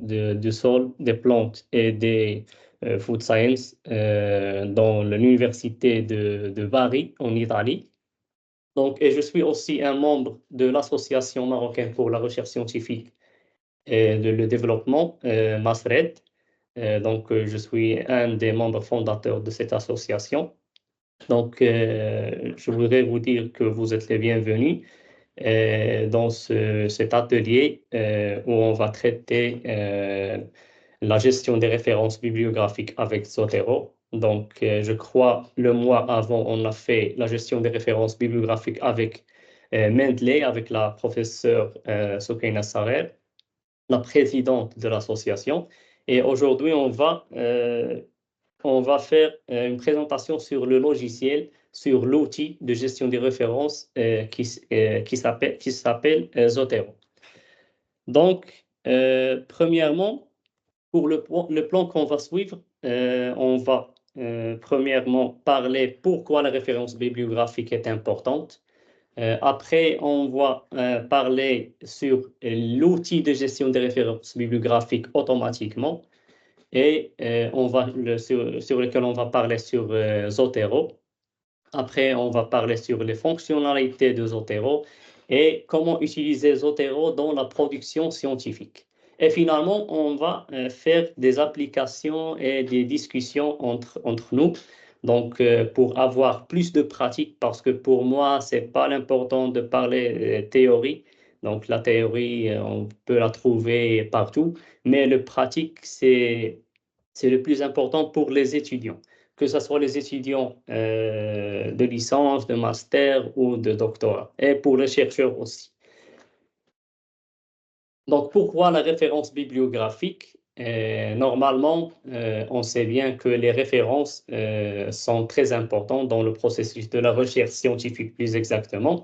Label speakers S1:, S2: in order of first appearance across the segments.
S1: du sol, des plantes et des food science dans l'université de Bari en Italie. Donc, et je suis aussi un membre de l'Association marocaine pour la recherche scientifique et le développement, MASRED. Donc, je suis un des membres fondateurs de cette association. Donc, je voudrais vous dire que vous êtes les bienvenus dans cet atelier où on va traiter la gestion des références bibliographiques avec Zotero. Donc, je crois, le mois avant, on a fait la gestion des références bibliographiques avec Mendeley, avec la professeure Soukaina Sarer, la présidente de l'association. Et aujourd'hui, on va faire une présentation sur le logiciel, sur l'outil de gestion des références qui s'appelle Zotero. Donc, premièrement, pour le plan qu'on va suivre, on va premièrement parler pourquoi la référence bibliographique est importante. Après, on va parler sur l'outil de gestion des références bibliographiques automatiquement et sur lequel on va parler sur Zotero. Après, on va parler sur les fonctionnalités de Zotero et comment utiliser Zotero dans la production scientifique. Et finalement, on va faire des applications et des discussions entre nous. Donc, pour avoir plus de pratique, parce que pour moi, c'est pas l'important de parler théorie. Donc, la théorie, on peut la trouver partout, mais le pratique, c'est le plus important pour les étudiants, que ce soit les étudiants de licence, de master ou de doctorat, et pour les chercheurs aussi. Donc, pourquoi la référence bibliographique? Normalement, on sait bien que les références sont très importantes dans le processus de la recherche scientifique, plus exactement.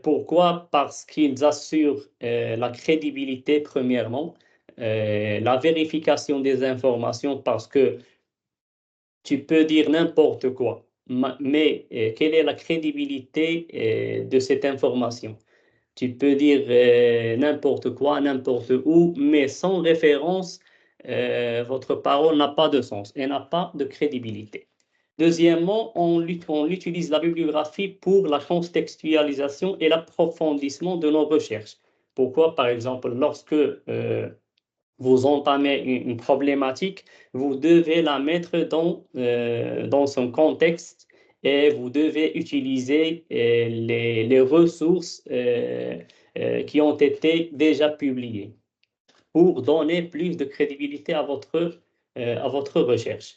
S1: Pourquoi? Parce qu'ils assurent la crédibilité, premièrement, la vérification des informations, parce que tu peux dire n'importe quoi, mais quelle est la crédibilité de cette information? Tu peux dire n'importe quoi, n'importe où, mais sans référence, votre parole n'a pas de sens et n'a pas de crédibilité. Deuxièmement, on utilise la bibliographie pour la contextualisation et l'approfondissement de nos recherches. Pourquoi? Par exemple, lorsque vous entamez une problématique, vous devez la mettre dans son contexte et vous devez utiliser les ressources qui ont été déjà publiées pour donner plus de crédibilité à votre recherche.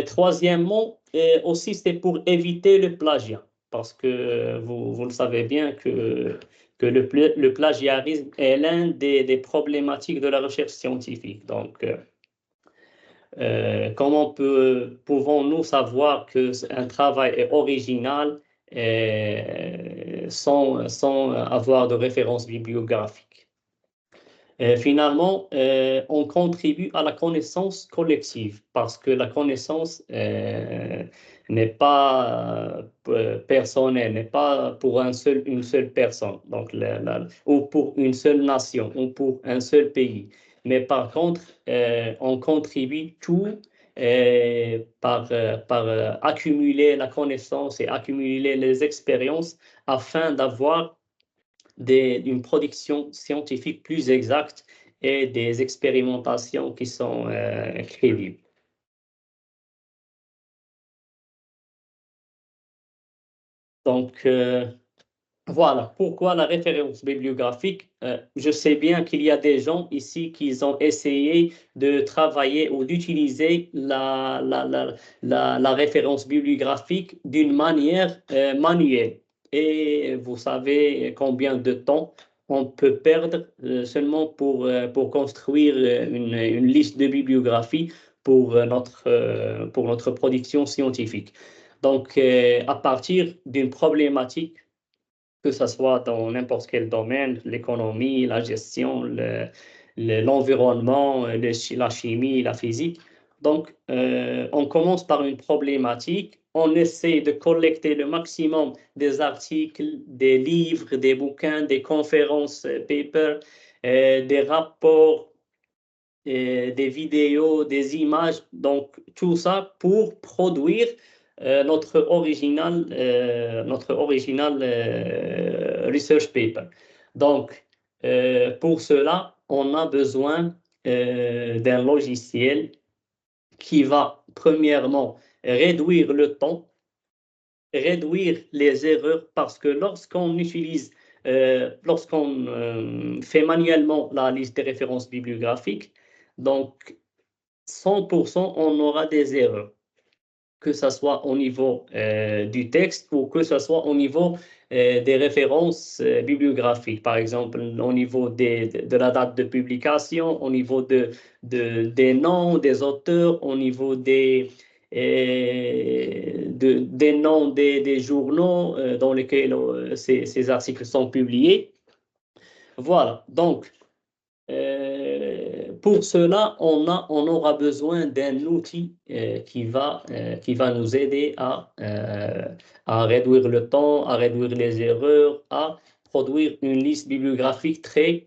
S1: Troisièmement, aussi, c'est pour éviter le plagiat, parce que vous le savez bien que le plagiarisme est l'un des problématiques de la recherche scientifique. Donc, comment pouvons-nous savoir qu'un travail est original sans avoir de référence bibliographique? Finalement, on contribue à la connaissance collective parce que la connaissance n'est pas personnelle, n'est pas pour une seule personne, donc ou pour une seule nation, ou pour un seul pays. Mais par contre, on contribue tout par accumuler la connaissance et accumuler les expériences afin d'avoir d'une production scientifique plus exacte et des expérimentations qui sont crédibles. Donc, voilà pourquoi la référence bibliographique. Je sais bien qu'il y a des gens ici qui ont essayé de travailler ou d'utiliser la référence bibliographique d'une manière manuelle. Et vous savez combien de temps on peut perdre seulement pour construire une liste de bibliographies pour notre production scientifique. Donc, à partir d'une problématique, que ce soit dans n'importe quel domaine, l'économie, la gestion, l'environnement, la chimie, la physique. Donc, on commence par une problématique, on essaie de collecter le maximum des articles, des livres, des bouquins, des conférences, papers, des rapports des vidéos, des images, donc tout ça pour produire notre original research paper. Donc, pour cela, on a besoin d'un logiciel qui va premièrement réduire le temps, réduire les erreurs, parce que lorsqu'on fait manuellement la liste des références bibliographiques, donc 100% on aura des erreurs, que ce soit au niveau du texte ou que ce soit au niveau des références bibliographiques, par exemple au niveau de la date de publication, au niveau des noms des auteurs, au niveau des noms des journaux dans lesquels ces articles sont publiés. Voilà, donc pour cela, on aura besoin d'un outil qui va nous aider à réduire le temps, à réduire les erreurs, à produire une liste bibliographique très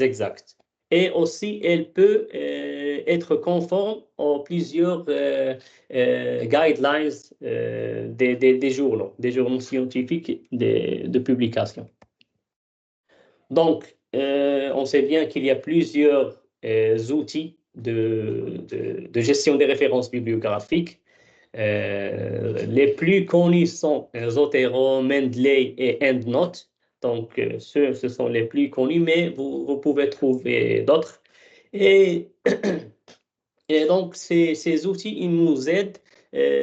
S1: exacte. Et aussi, elle peut être conforme aux plusieurs guidelines des journaux scientifiques de publication. Donc, on sait bien qu'il y a plusieurs outils de gestion des références bibliographiques. Les plus connus sont Zotero, Mendeley et EndNote. Donc, ce sont les plus connus, mais vous pouvez trouver d'autres. Et, et donc, ces outils, ils nous aident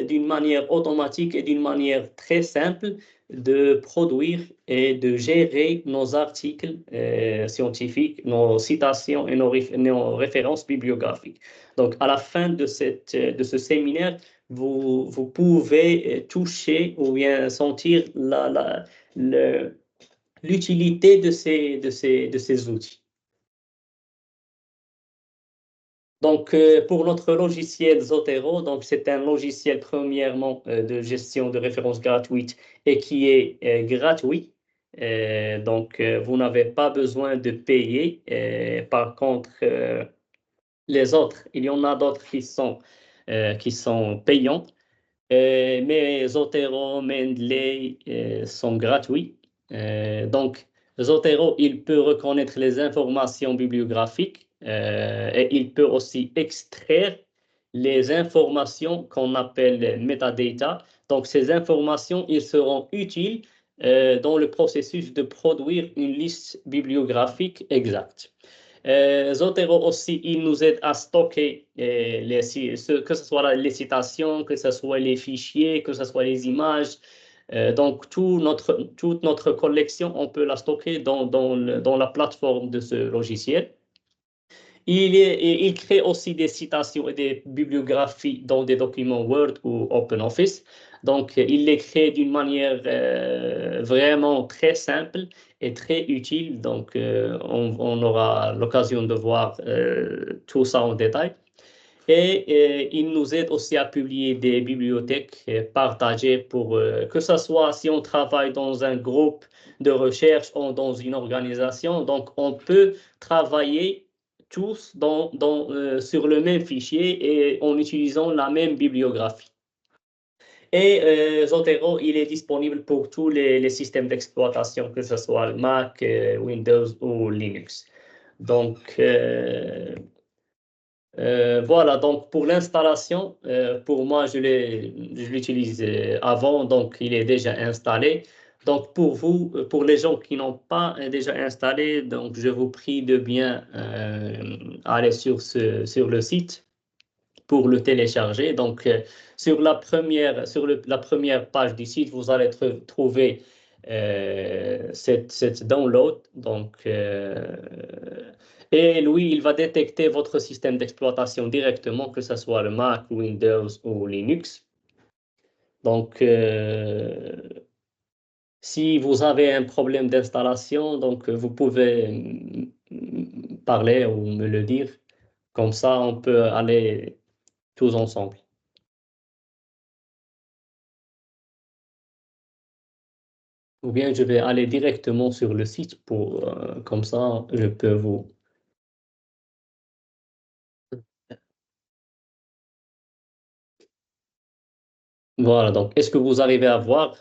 S1: d'une manière automatique et d'une manière très simple de produire et de gérer nos articles scientifiques, nos citations et nos références bibliographiques. Donc, à la fin de ce séminaire, vous pouvez toucher ou bien sentir l'utilité de ces outils. Donc, pour notre logiciel Zotero, donc c'est un logiciel premièrement de gestion de références gratuites et qui est gratuit. Donc, vous n'avez pas besoin de payer. Par contre, les autres, il y en a d'autres qui sont payants. Mais Zotero, Mendeley sont gratuits. Donc, Zotero, il peut reconnaître les informations bibliographiques et il peut aussi extraire les informations qu'on appelle metadata. Donc, ces informations, ils seront utiles dans le processus de produire une liste bibliographique exacte. Zotero aussi, il nous aide à stocker que ce soit les citations, que ce soit les fichiers, que ce soit les images. Donc, toute notre collection, on peut la stocker dans la plateforme de ce logiciel. Il crée aussi des citations et des bibliographies dans des documents Word ou OpenOffice. Donc, il les crée d'une manière vraiment très simple et très utile. Donc, on aura l'occasion de voir tout ça en détail. Et il nous aide aussi à publier des bibliothèques partagées pour que ce soit si on travaille dans un groupe de recherche ou dans une organisation. Donc, on peut travailler tous sur le même fichier et en utilisant la même bibliographie. Et Zotero, il est disponible pour tous les systèmes d'exploitation, que ce soit Mac, Windows ou Linux. Donc, voilà, donc pour l'installation, pour moi, je l'utilise avant, donc il est déjà installé. Donc pour vous, pour les gens qui n'ont pas déjà installé, donc je vous prie de bien aller sur le site pour le télécharger. Donc sur la première page du site, vous allez trouver cette download. Donc, et lui, il va détecter votre système d'exploitation directement, que ce soit le Mac, Windows ou Linux. Donc, si vous avez un problème d'installation, donc vous pouvez parler ou me le dire. Comme ça, on peut aller tous ensemble. Ou bien je vais aller directement sur le site comme ça, je peux vous Voilà, donc est-ce que vous arrivez à voir?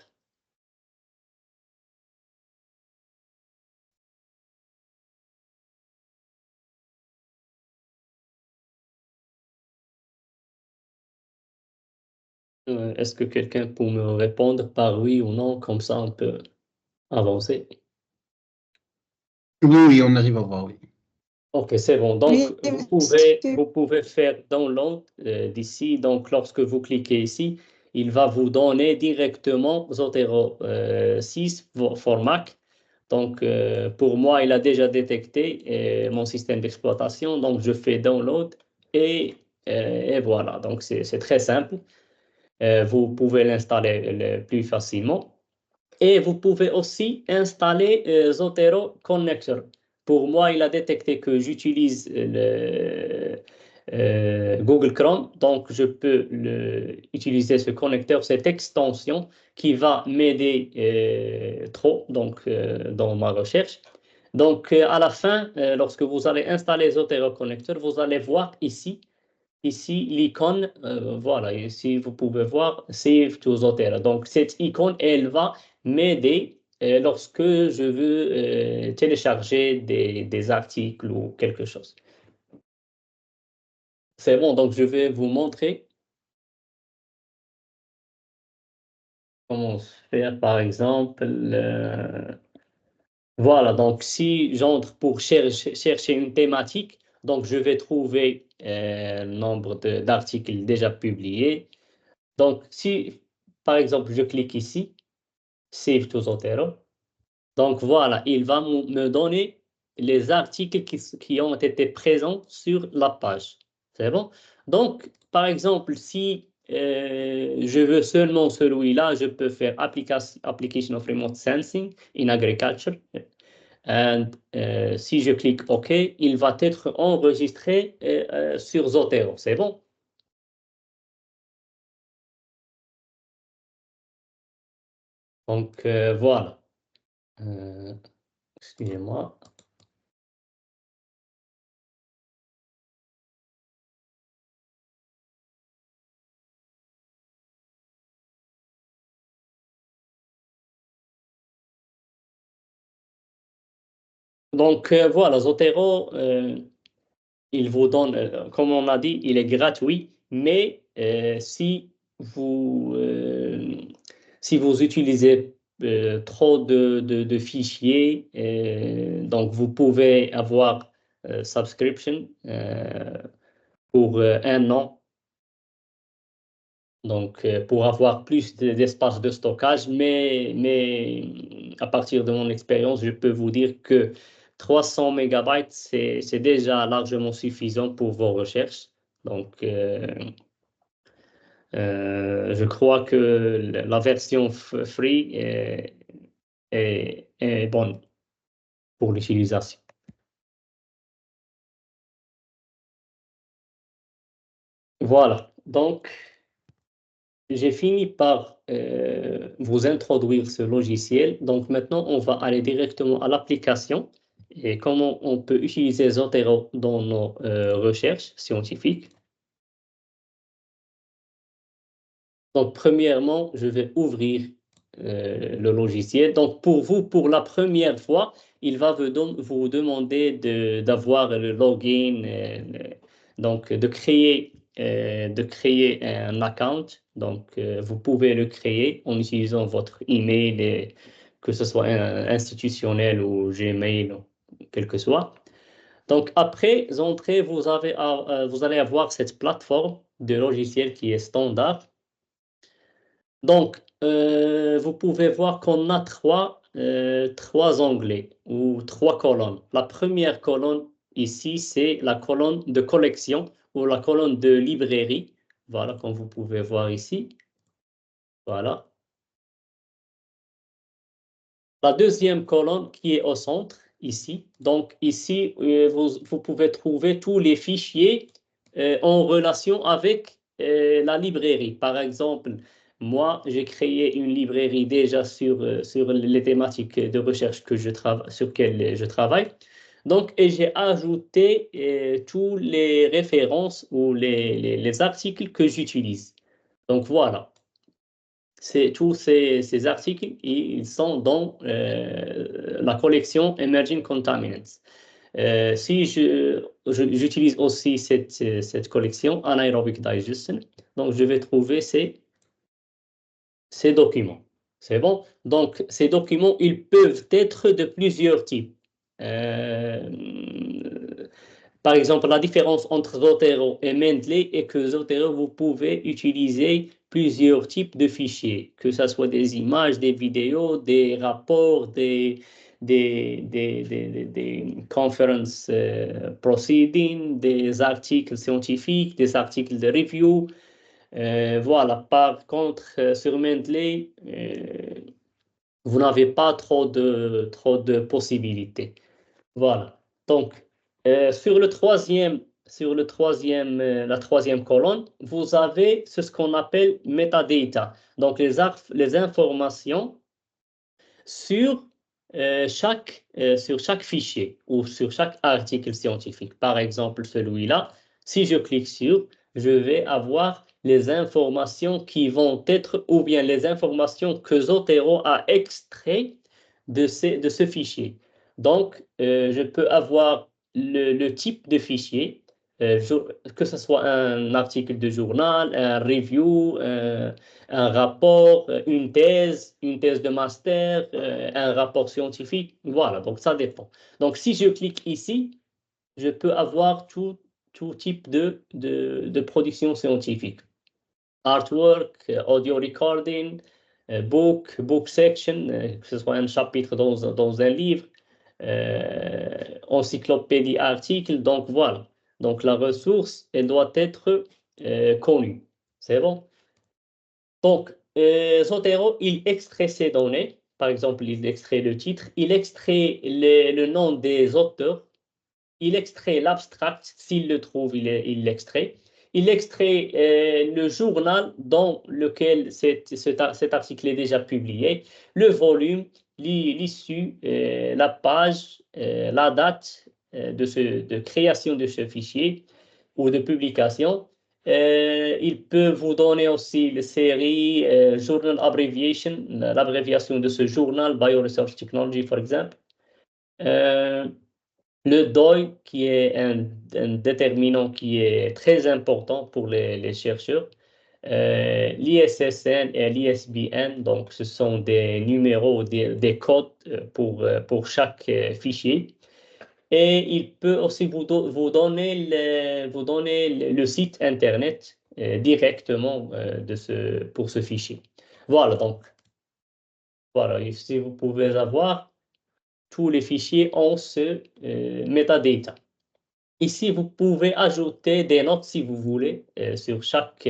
S1: Est-ce que quelqu'un peut me répondre par oui ou non, comme ça on peut avancer?
S2: Oui, oui, on arrive à voir, oui.
S1: Ok, c'est bon. Donc,
S3: Oui, monsieur.
S1: vous pouvez faire download d'ici. Donc, lorsque vous cliquez ici, il va vous donner directement Zotero 6 for Mac. Donc, pour moi, il a déjà détecté mon système d'exploitation. Donc, je fais download et voilà. Donc, c'est très simple. Vous pouvez l'installer plus facilement. Et vous pouvez aussi installer Zotero Connector. Pour moi, il a détecté que j'utilise Google Chrome, donc je peux utiliser ce connecteur, cette extension qui va m'aider trop dans ma recherche. Donc, à la fin, lorsque vous allez installer Zotero Connector, vous allez voir ici, l'icône, voilà, ici, vous pouvez voir Save to Zotero. Donc, cette icône, elle va m'aider lorsque je veux télécharger des articles ou quelque chose. C'est bon, donc je vais vous montrer comment faire, par exemple. Voilà, donc si j'entre pour chercher une thématique, donc je vais trouver le nombre d'articles déjà publiés. Donc, si, par exemple, je clique ici, Save to Zotero. Donc voilà, il va me donner les articles qui ont été présents sur la page. C'est bon? Donc, par exemple, si je veux seulement celui-là, je peux faire Application of Remote Sensing in Agriculture. And, si je clique OK, il va être enregistré sur Zotero. C'est bon? Donc, voilà. Euh, excusez-moi. Donc, voilà, Zotero, il vous donne, comme on a dit, il est gratuit, mais si vous utilisez trop de fichiers, donc vous pouvez avoir subscription pour 1 an, donc pour avoir plus d'espace de stockage, mais à partir de mon expérience, je peux vous dire que 300 mégabytes, c'est déjà largement suffisant pour vos recherches. Donc, je crois que la version free est bonne pour l'utilisation. Voilà, donc j'ai fini par vous introduire ce logiciel. Donc maintenant, on va aller directement à l'application et comment on peut utiliser Zotero dans nos recherches scientifiques. Donc, premièrement, je vais ouvrir le logiciel. Donc, pour vous, pour la première fois, il va vous demander d'avoir le login, donc de créer un account. Donc, vous pouvez le créer en utilisant votre email, que ce soit institutionnel ou Gmail, ou quel que soit. Donc, après entrée, vous allez avoir cette plateforme de logiciel qui est standard. Donc, vous pouvez voir qu'on a trois onglets ou trois colonnes. La première colonne ici, c'est la colonne de collection ou la colonne de librairie. Voilà, comme vous pouvez voir ici. Voilà. La deuxième colonne qui est au centre, ici. Donc, ici, vous pouvez trouver tous les fichiers en relation avec la librairie. Par exemple, moi, j'ai créé une librairie déjà sur les thématiques de recherche sur lesquelles je travaille. Donc, et j'ai ajouté tous les références ou les articles que j'utilise. Donc, voilà. tous ces articles, ils sont dans la collection Emerging Contaminants. Si j'utilise aussi cette collection Anaerobic Digestion, donc je vais trouver ces documents. C'est bon? Donc, ces documents, ils peuvent être de plusieurs types. Par exemple, la différence entre Zotero et Mendeley est que Zotero, vous pouvez utiliser plusieurs types de fichiers, que ce soit des images, des vidéos, des rapports, des conference proceedings, des articles scientifiques, des articles de review. Voilà. Par contre, sur Mendeley, vous n'avez pas trop de possibilités. Voilà. Donc, sur la troisième colonne, vous avez ce qu'on appelle metadata. Donc, les informations sur chaque fichier ou sur chaque article scientifique. Par exemple, celui-là, si je clique sur, je vais avoir les informations qui vont être, ou bien les informations que Zotero a extrait de ce fichier. Donc, je peux avoir le type de fichier, que ce soit un article de journal, un review, un rapport, une thèse de master, un rapport scientifique. Voilà, donc ça dépend. Donc, si je clique ici, je peux avoir tout type de production scientifique. Artwork, audio recording, book section, que ce soit un chapitre dans un livre, encyclopédie, article. Donc, voilà. Donc, la ressource, elle doit être connue. C'est bon? Donc, Zotero, il extrait ces données. Par exemple, il extrait le titre, il extrait le nom des auteurs, il extrait l'abstract, s'il le trouve, il l'extrait. Il extrait le journal dans lequel cet article est déjà publié, le volume, l'issue, la page, la date de création de ce fichier ou de publication. Il peut vous donner aussi les séries, journal abbreviation, l'abréviation de ce journal, Bioresearch Technology, par exemple. Le DOI, qui est un déterminant qui est très important pour les chercheurs. L'ISSN et l'ISBN, donc ce sont des numéros, des codes pour chaque fichier. Et il peut aussi vous donner le site Internet directement pour ce fichier. Voilà, donc, voilà, ici vous pouvez avoir tous les fichiers ont ce metadata. Ici, vous pouvez ajouter des notes si vous voulez sur chaque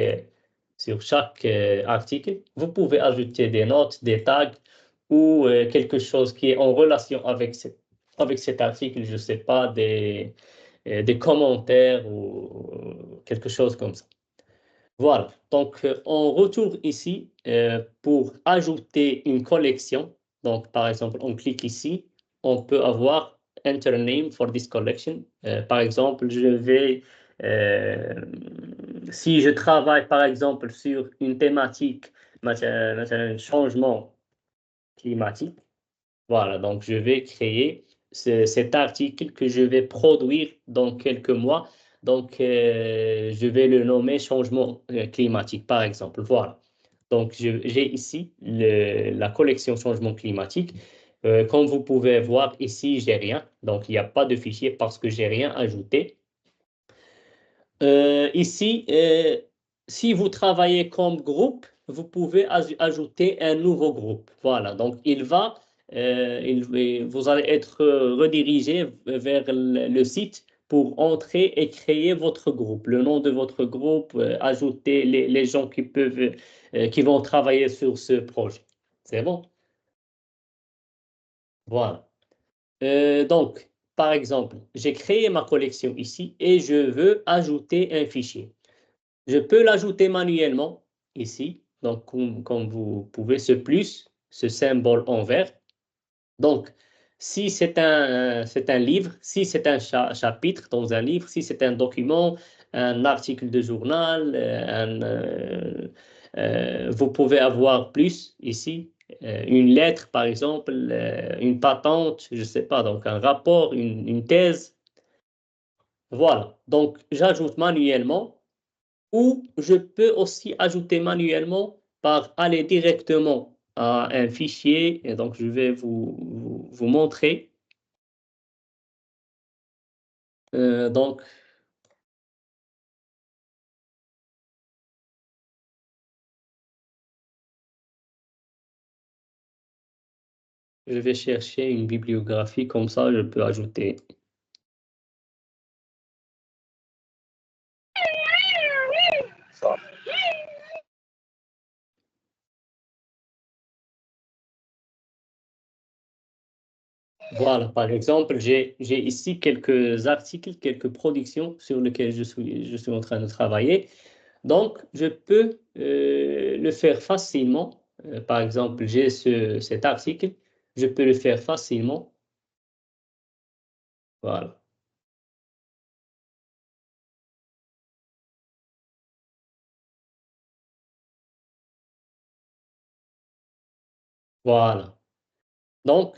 S1: article. Vous pouvez ajouter des notes, des tags ou quelque chose qui est en relation avec cet article, je ne sais pas, des commentaires ou quelque chose comme ça. Voilà, donc on retourne ici pour ajouter une collection. Donc, par exemple, on clique ici, on peut avoir Enter a name for this collection. Par exemple, si je travaille par exemple sur une thématique, مثلا changement climatique, voilà, donc je vais créer cet article que je vais produire dans quelques mois. Donc, je vais le nommer changement climatique, par exemple. Voilà. Donc, j'ai ici la collection changement climatique. Comme vous pouvez voir ici, j'ai rien. Donc, il n'y a pas de fichier parce que j'ai rien ajouté. Ici, si vous travaillez comme groupe, vous pouvez ajouter un nouveau groupe. Voilà, donc vous allez être redirigé vers le site pour entrer et créer votre groupe, le nom de votre groupe, ajouter les gens qui vont travailler sur ce projet. C'est bon? Voilà. Donc, par exemple, j'ai créé ma collection ici et je veux ajouter un fichier. Je peux l'ajouter manuellement ici. Donc, comme vous pouvez, ce plus, ce symbole en vert. Donc, si c'est un livre, si c'est un chapitre dans un livre, si c'est un document, un article de journal, Vous pouvez avoir plus ici, une lettre par exemple, une patente, je ne sais pas, donc un rapport, une thèse. Voilà, donc j'ajoute manuellement ou je peux aussi ajouter manuellement par aller directement à un fichier. Et donc je vais vous montrer. Donc, je vais chercher une bibliographie comme ça, je peux ajouter. Ça. Voilà, par exemple, j'ai ici quelques articles, quelques productions sur lesquelles je suis en train de travailler. Donc, je peux le faire facilement. Par exemple, j'ai cet article, je peux le faire facilement. Voilà. Voilà. Donc,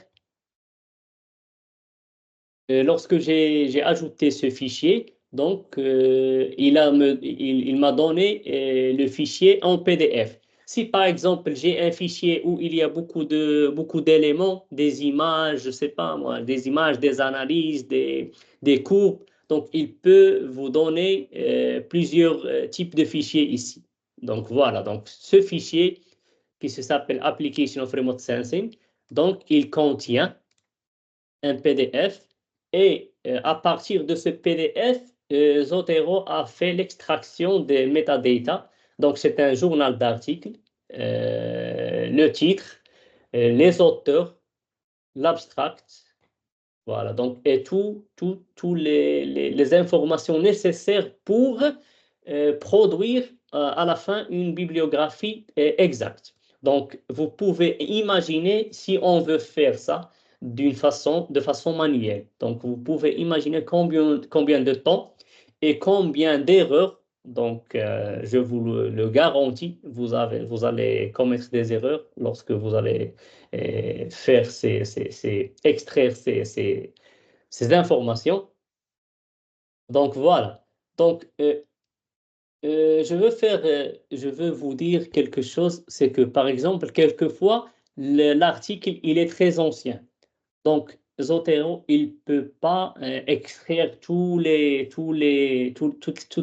S1: lorsque j'ai ajouté ce fichier, donc il m'a donné le fichier en PDF. Si par exemple j'ai un fichier où il y a beaucoup d'éléments, des images, je sais pas moi, des images, des analyses, des courbes, donc il peut vous donner plusieurs types de fichiers ici. Donc voilà, donc ce fichier qui s'appelle Application of Remote Sensing, donc il contient un PDF et à partir de ce PDF, Zotero a fait l'extraction des metadata. Donc, c'est un journal d'articles, le titre, les auteurs, l'abstract, voilà. Donc, et tous les informations nécessaires pour produire à la fin une bibliographie exacte. Donc, vous pouvez imaginer si on veut faire ça de façon manuelle. Donc, vous pouvez imaginer combien de temps et combien d'erreurs. Donc, je vous le garantis, vous allez commettre des erreurs lorsque vous allez faire extraire ces informations. Donc, voilà. Donc, je veux vous dire quelque chose, c'est que par exemple, quelquefois, l'article, il est très ancien. Donc, Zotero, il ne peut pas extraire toutes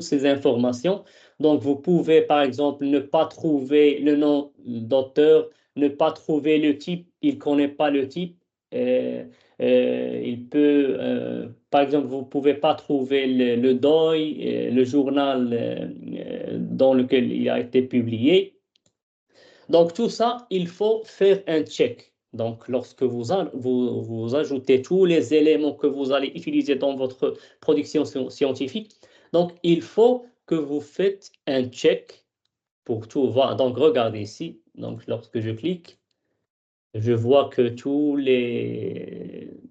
S1: ces informations. Donc, vous pouvez, par exemple, ne pas trouver le nom d'auteur, ne pas trouver le type, il ne connaît pas le type. Euh, par exemple, vous ne pouvez pas trouver le DOI, le journal dans lequel il a été publié. Donc, tout ça, il faut faire un check. Donc, lorsque vous ajoutez tous les éléments que vous allez utiliser dans votre production scientifique, donc il faut que vous faites un check pour tout voir. Donc, regardez ici. Donc, lorsque je clique, je vois que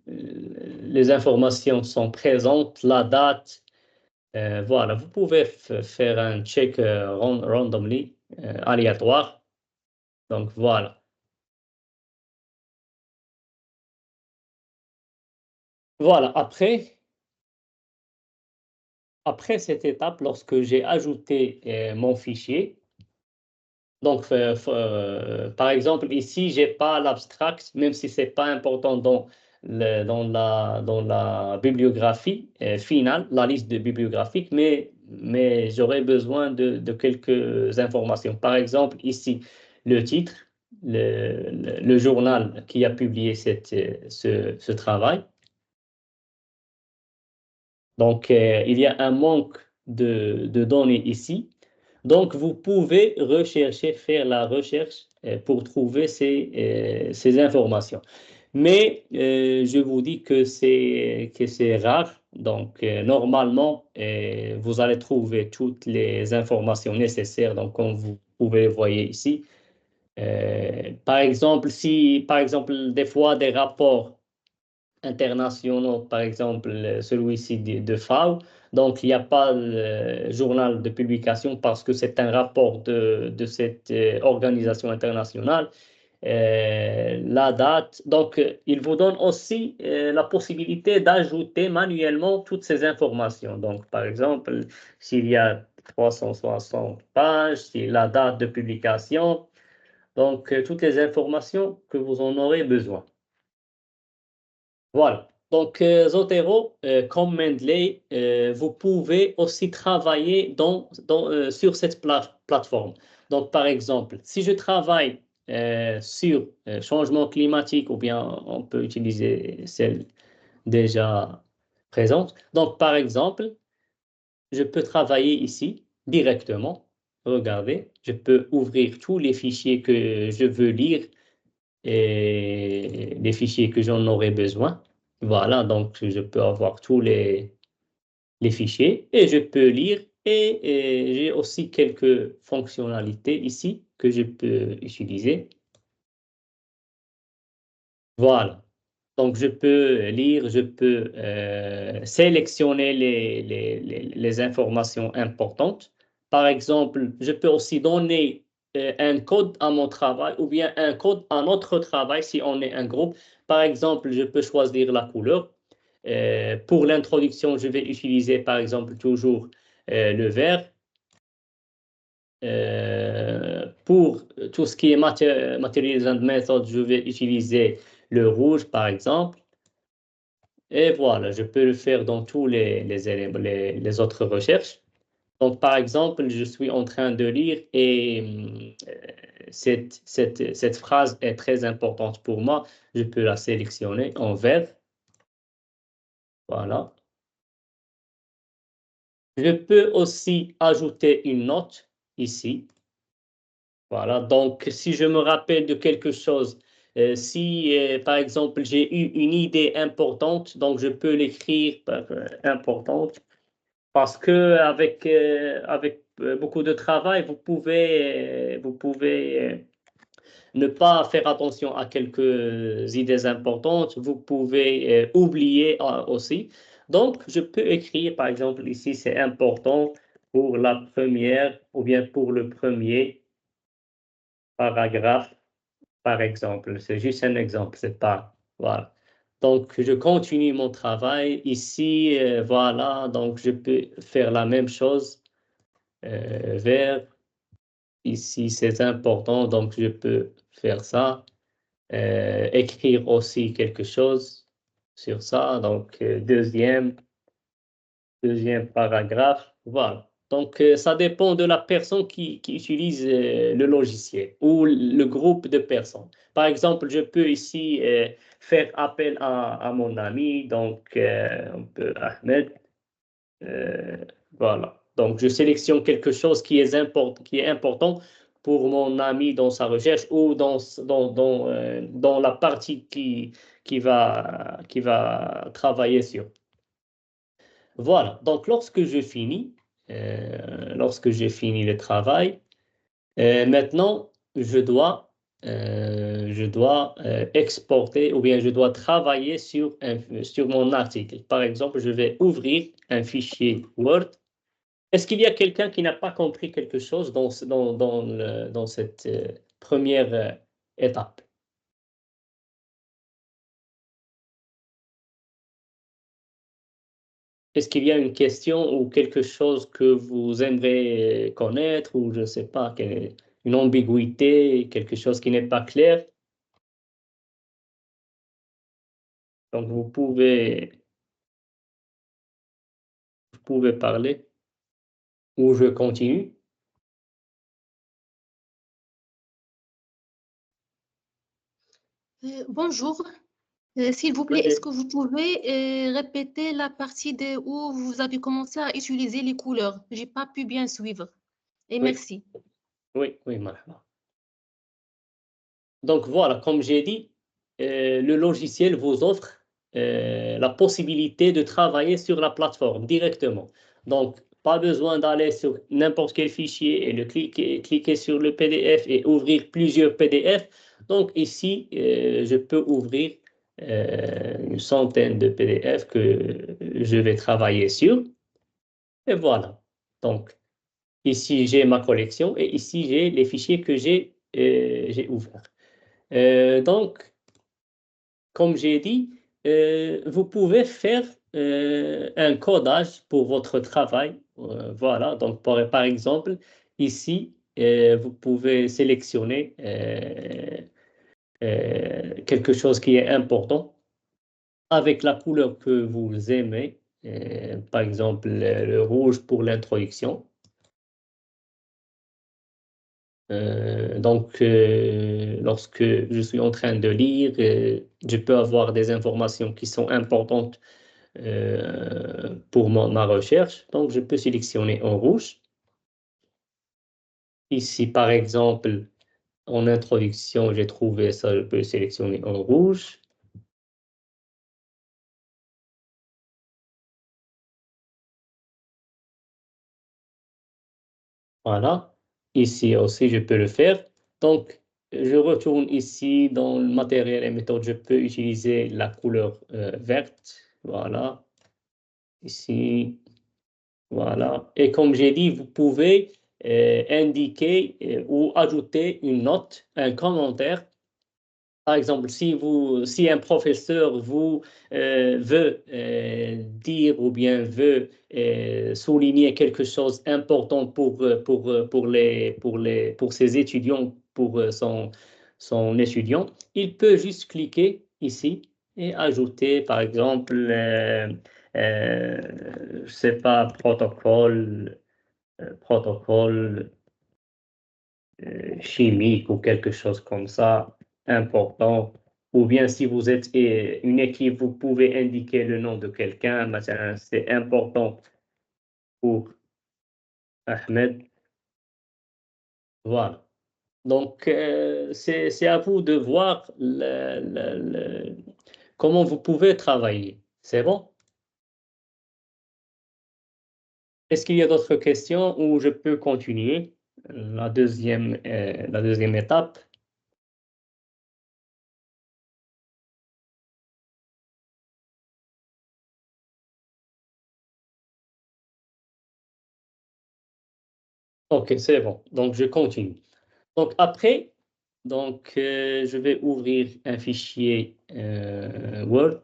S1: les informations sont présentes, la date. Voilà, vous pouvez faire un check randomly, aléatoire. Donc, voilà. Voilà, après cette étape, lorsque j'ai ajouté mon fichier, donc par exemple ici, j'ai pas l'abstract, même si c'est pas important dans la bibliographie finale, la liste de bibliographiques, mais j'aurais besoin de quelques informations. Par exemple, ici, le titre, le journal qui a publié ce travail. Donc, il y a un manque de données ici. Donc, vous pouvez rechercher, faire la recherche pour trouver ces informations. Mais je vous dis que c'est rare. Donc, normalement, vous allez trouver toutes les informations nécessaires. Donc, comme vous pouvez voir ici, par exemple, si, par exemple, des fois, des rapports internationaux, par exemple celui-ci de FAO. Donc, il n'y a pas le journal de publication parce que c'est un rapport de cette organisation internationale. La date. Donc, il vous donne aussi la possibilité d'ajouter manuellement toutes ces informations. Donc, par exemple, s'il y a 360 pages, si la date de publication, donc toutes les informations que vous en aurez besoin. Voilà. Donc, Zotero, comme Mendeley, vous pouvez aussi travailler sur cette plateforme. Donc, par exemple, si je travaille sur changement climatique, ou bien on peut utiliser celle déjà présente. Donc, par exemple, je peux travailler ici directement. Regardez, je peux ouvrir tous les fichiers que je veux lire et les fichiers que j'en aurai besoin. Voilà, donc je peux avoir tous les fichiers et je peux lire et j'ai aussi quelques fonctionnalités ici que je peux utiliser. Voilà. Donc, je peux lire, je peux sélectionner les informations importantes. Par exemple, je peux aussi donner un code à mon travail ou bien un code à notre travail si on est un groupe. Par exemple, je peux choisir la couleur. Pour l'introduction, je vais utiliser par exemple toujours le vert. Pour tout ce qui est Materials and Methods, je vais utiliser le rouge par exemple. Et voilà, je peux le faire dans tous les autres recherches. Donc, par exemple, je suis en train de lire et cette phrase est très importante pour moi. Je peux la sélectionner en vert. Voilà. Je peux aussi ajouter une note ici. Voilà, donc si je me rappelle de quelque chose, si par exemple j'ai eu une idée importante, donc je peux l'écrire par importante parce que avec beaucoup de travail, vous pouvez ne pas faire attention à quelques idées importantes, vous pouvez oublier aussi. Donc je peux écrire par exemple ici, c'est important pour la première ou bien pour le premier paragraphe, par exemple. C'est juste un exemple, c'est pas. Voilà. Donc, je continue mon travail. Ici, voilà, donc je peux faire la même chose vers. Ici, c'est important, donc je peux faire ça. Écrire aussi quelque chose sur ça. Donc, deuxième paragraphe. Voilà. Donc, ça dépend de la personne qui utilise le logiciel ou le groupe de personnes. Par exemple, je peux ici faire appel à mon ami, donc on peut Ahmed. Euh, voilà. Donc, je sélectionne quelque chose qui est important pour mon ami dans sa recherche ou dans la partie qui va travailler sur. Voilà, donc lorsque j'ai fini le travail, maintenant je dois exporter ou bien je dois travailler sur mon article. Par exemple, je vais ouvrir un fichier Word. Est-ce qu'il y a quelqu'un qui n'a pas compris quelque chose dans cette première étape? Est-ce qu'il y a une question ou quelque chose que vous aimeriez connaître ou je ne sais pas, une ambiguïté, quelque chose qui n'est pas clair? Donc vous pouvez parler ou je continue.
S3: Bonjour. S'il vous plaît, est-ce que vous pouvez répéter la partie où vous avez commencé à utiliser les couleurs? Je n'ai pas pu bien suivre. Et
S1: Oui.
S3: merci.
S1: Oui, marhaba. Donc voilà, comme j'ai dit, le logiciel vous offre la possibilité de travailler sur la plateforme directement. Donc, pas besoin d'aller sur n'importe quel fichier et cliquer sur le PDF et ouvrir plusieurs PDF. Donc ici, je peux ouvrir une centaine de PDF que je vais travailler sur. Et voilà. Donc, ici, j'ai ma collection et ici, j'ai les fichiers que j'ai ouverts. Donc, comme j'ai dit, vous pouvez faire un codage pour votre travail. Voilà, donc par exemple, ici, vous pouvez sélectionner quelque chose qui est important avec la couleur que vous aimez. Par exemple, le rouge pour l'introduction. Donc, lorsque je suis en train de lire, je peux avoir des informations qui sont importantes pour ma recherche. Donc, je peux sélectionner en rouge. Ici, par exemple, en introduction, j'ai trouvé ça, je peux sélectionner en rouge. Voilà. Ici aussi, je peux le faire. Donc, je retourne ici dans le matériel et méthode. Je peux utiliser la couleur verte. Voilà. Ici. Voilà. Et comme j'ai dit, vous pouvez indiquer ou ajouter une note, un commentaire. Par exemple, si un professeur vous veut dire ou bien veut souligner quelque chose d'important pour ses étudiants, pour son étudiant, il peut juste cliquer ici et ajouter, par exemple, je sais pas, protocole chimique ou quelque chose comme ça, important. Ou bien si vous êtes une équipe, vous pouvez indiquer le nom de quelqu'un. C'est important pour Ahmed. Voilà. Donc, c'est à vous de voir comment vous pouvez travailler. C'est bon? Est-ce qu'il y a d'autres questions ou je peux continuer la deuxième étape? OK, c'est bon. Donc, je continue. Donc, après, je vais ouvrir un fichier Word.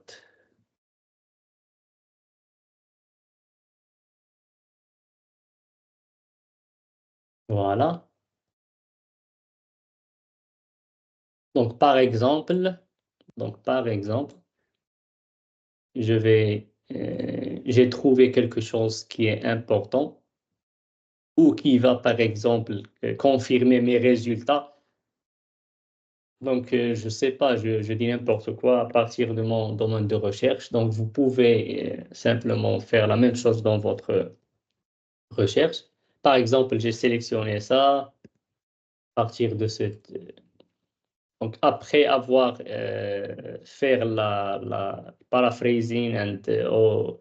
S1: Voilà. Donc, par exemple, j'ai trouvé quelque chose qui est important ou qui va, par exemple, confirmer mes résultats. Donc, je ne sais pas, je dis n'importe quoi à partir de mon domaine de recherche. Donc, vous pouvez simplement faire la même chose dans votre recherche. Par exemple, j'ai sélectionné ça à partir de cette. Donc, après avoir fait la paraphrasing ou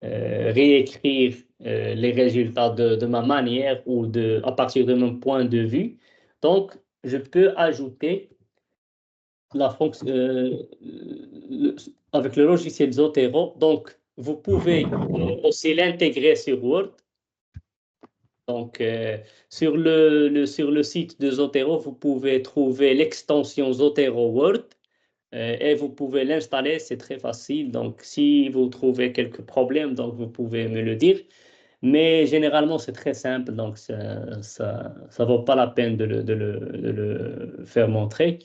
S1: réécrire les résultats de ma manière ou à partir de mon point de vue, donc, je peux ajouter la fonction, avec le logiciel Zotero. Donc, vous pouvez aussi l'intégrer sur Word. Donc, sur le site de Zotero, vous pouvez trouver l'extension Zotero Word et vous pouvez l'installer. C'est très facile. Donc, si vous trouvez quelques problèmes, donc vous pouvez me le dire. Mais généralement, c'est très simple. Donc, ça vaut pas la peine de le faire montrer.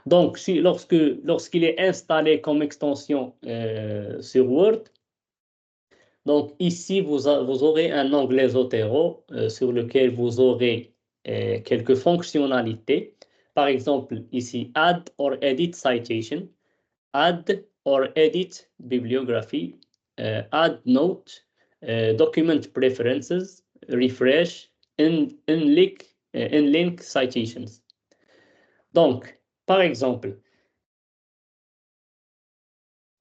S1: Donc, lorsqu'il est installé comme extension sur Word, donc ici, vous aurez un onglet Zotero sur lequel vous aurez quelques fonctionnalités. Par exemple, ici, Add or Edit Citation, Add or Edit Bibliography, Add Note, Document Preferences, Refresh, Link Citations. Donc, par exemple,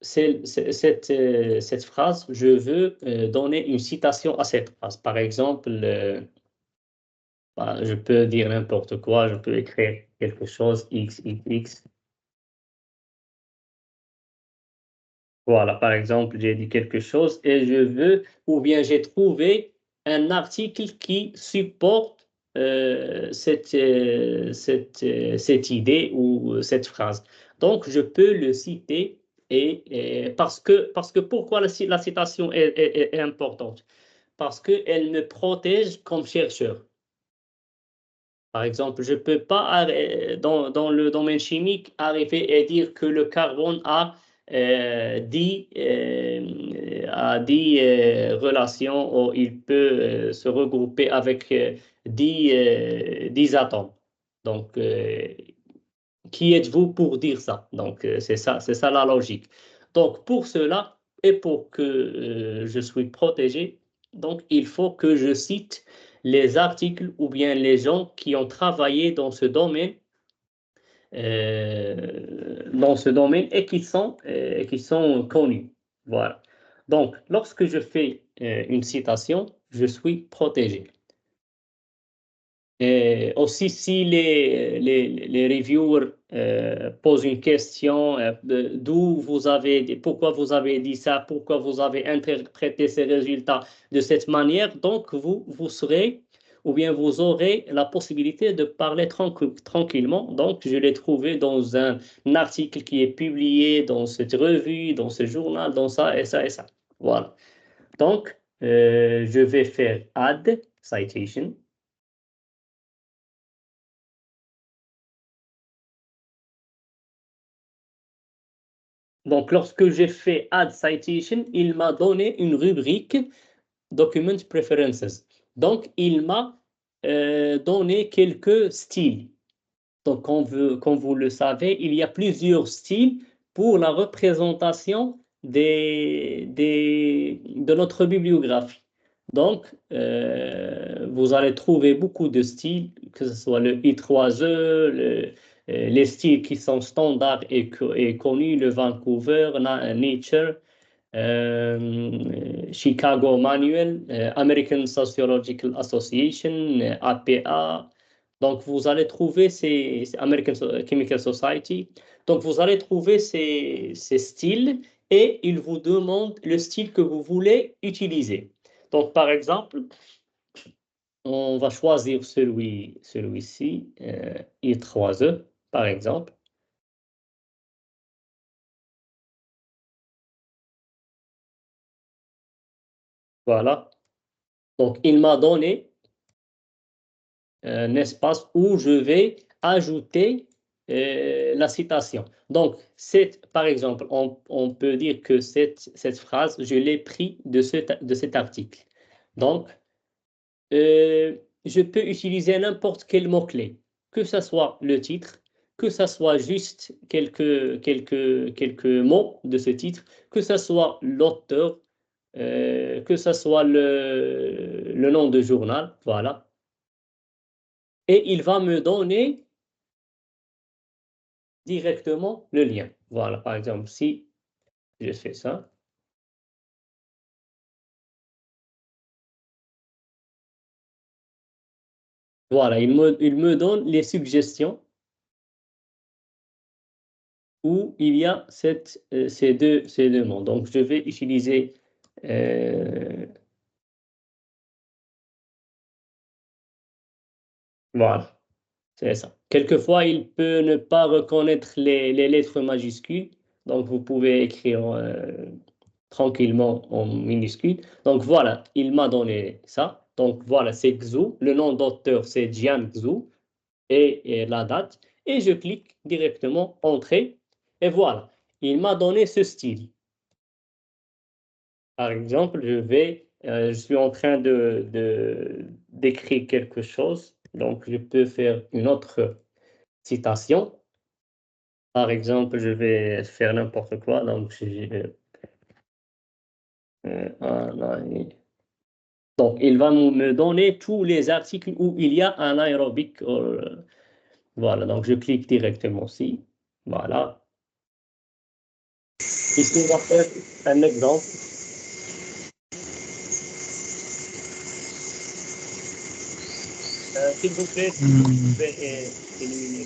S1: cette phrase, je veux donner une citation à cette phrase. Par exemple, je peux dire n'importe quoi, je peux écrire quelque chose, X, X, X. Voilà, par exemple, j'ai dit quelque chose et je veux, ou bien j'ai trouvé un article qui supporte cette idée ou cette phrase. Donc, je peux le citer parce que pourquoi la citation est importante? Parce qu'elle me protège comme chercheur. Par exemple, je ne peux pas, dans le domaine chimique, arriver et dire que le carbone a 10 relations où il peut se regrouper avec 10 atomes. Donc, qui êtes-vous pour dire ça? Donc, c'est ça la logique. Donc, pour cela, et pour que je sois protégé, donc, il faut que je cite les articles ou bien les gens qui ont travaillé dans ce domaine et qui sont connus. Voilà. Donc, lorsque je fais une citation, je suis protégé. Et aussi, si les reviewers posent une question, pourquoi vous avez dit ça, pourquoi vous avez interprété ces résultats de cette manière, donc vous serez, ou bien vous aurez la possibilité de parler tranquillement. Donc, je l'ai trouvé dans un article qui est publié dans cette revue, dans ce journal, dans ça et ça et ça. Voilà. Donc, je vais faire add citation. Donc, lorsque j'ai fait Add Citation, il m'a donné une rubrique Document Preferences. Donc, il m'a donné quelques styles. Donc, comme vous le savez, il y a plusieurs styles pour la représentation de notre bibliographie. Donc, vous allez trouver beaucoup de styles, que ce soit le I3E, les styles qui sont standards et connus, le Vancouver, Nature, Chicago Manual, American Sociological Association, APA. Donc, vous allez trouver ces American Chemical Society. Donc, vous allez trouver ces styles et ils vous demandent le style que vous voulez utiliser. Donc, par exemple, on va choisir celui-ci, I3E, par exemple. Voilà. Donc, il m'a donné un espace où je vais ajouter la citation. Donc, par exemple, on peut dire que cette phrase, je l'ai pris de cet article. Donc, je peux utiliser n'importe quel mot-clé, que ce soit le titre, que ce soit juste quelques mots de ce titre, que ce soit l'auteur, que ce soit le nom de journal, voilà. Et il va me donner directement le lien. Voilà, par exemple, si je fais ça, voilà, il me donne les suggestions où il y a ces deux mots. Donc, je vais utiliser voilà, c'est ça. Quelquefois, il peut ne pas reconnaître les lettres majuscules, donc vous pouvez écrire tranquillement en minuscule. Donc voilà, il m'a donné ça. Donc voilà, c'est Xu. Le nom d'auteur, c'est Jian Xu et la date. Et je clique directement Entrée. Et voilà, il m'a donné ce style. Par exemple, je suis en train d'écrire quelque chose. Donc, je peux faire une autre citation. Par exemple, je vais faire n'importe quoi. Donc, donc, il va me donner tous les articles où il y a un aérobic. Voilà, donc je clique directement ici. Voilà. Ici, on va faire un exemple. S'il vous plaît, vous pouvez éliminer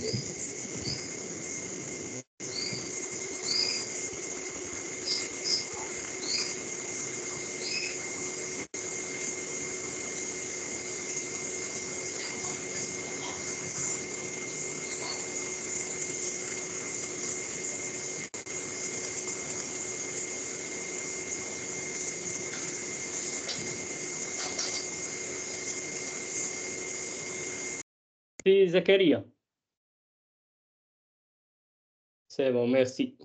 S1: C'est Zakaria. C'est bon, merci.